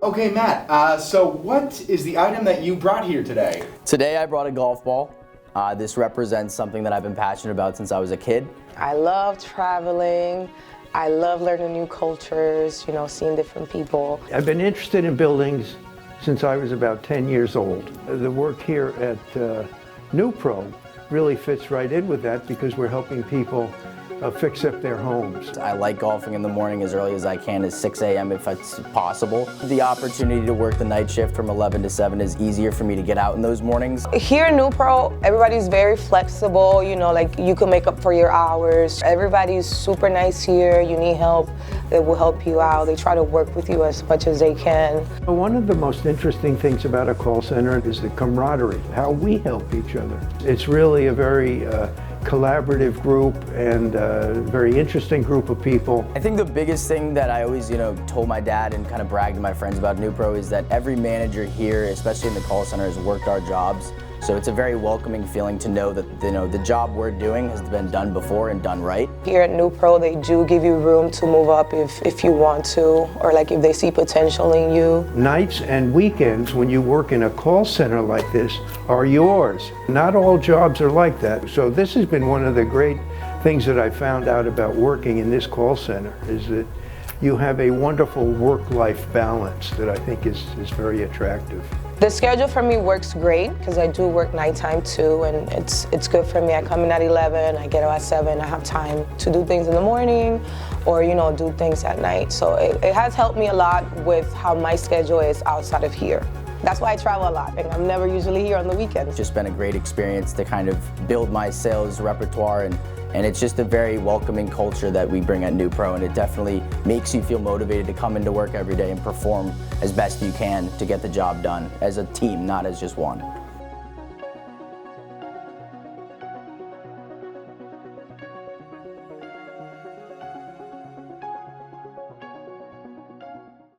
Okay, Matt, so what is the item that you brought here today? Today I brought a golf ball. This represents something that I've been passionate about since I was a kid. I love traveling. I love learning new cultures, seeing different people. I've been interested in buildings since I was about 10 years old. The work here at NEWPRO really fits right in with that because we're helping people fix up their homes. I like golfing in the morning as early as I can, at 6 a.m. if it's possible. The opportunity to work the night shift from 11 to 7 is easier for me to get out in those mornings. Here at NEWPRO, everybody's very flexible, like you can make up for your hours. Everybody's super nice here. You need help, they will help you out. They try to work with you as much as they can. One of the most interesting things about a call center is the camaraderie, how we help each other. It's really a very collaborative group and a very interesting group of people. I think the biggest thing that I always, told my dad and kind of bragged to my friends about NEWPRO is that every manager here, especially in the call center, has worked our jobs. So it's a very welcoming feeling to know that the job we're doing has been done before and done right. Here at NEWPRO, they do give you room to move up if you want to, or like if they see potential in you. Nights and weekends when you work in a call center like this are yours. Not all jobs are like that. So this has been one of the great things that I found out about working in this call center, is that you have a wonderful work-life balance that I think is very attractive. The schedule for me works great because I do work nighttime too, and it's good for me. I come in at 11, I get out at 7, I have time to do things in the morning or do things at night. So it has helped me a lot with how my schedule is outside of here. That's why I travel a lot, and I'm never usually here on the weekends. It's just been a great experience to kind of build my sales repertoire, and it's just a very welcoming culture that we bring at NEWPRO, and it definitely makes you feel motivated to come into work every day and perform as best you can to get the job done as a team, not as just one.